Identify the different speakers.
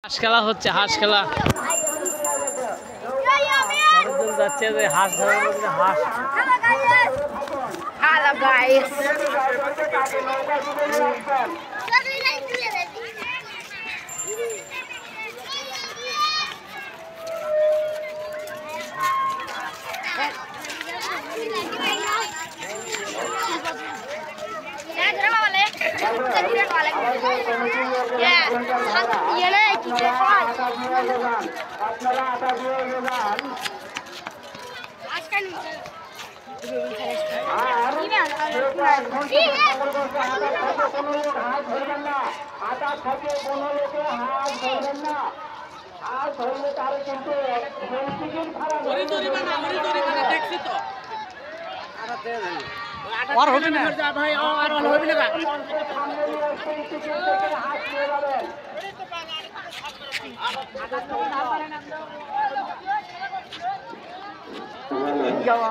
Speaker 1: হাঁস খেলা হচ্ছে, হাঁস খেলা যাচ্ছে যে হাঁস ধরার মধ্যে হাঁস।
Speaker 2: Hello guys.
Speaker 1: আর হবে না
Speaker 3: ভাই, আর হবে না।
Speaker 1: যাওয়া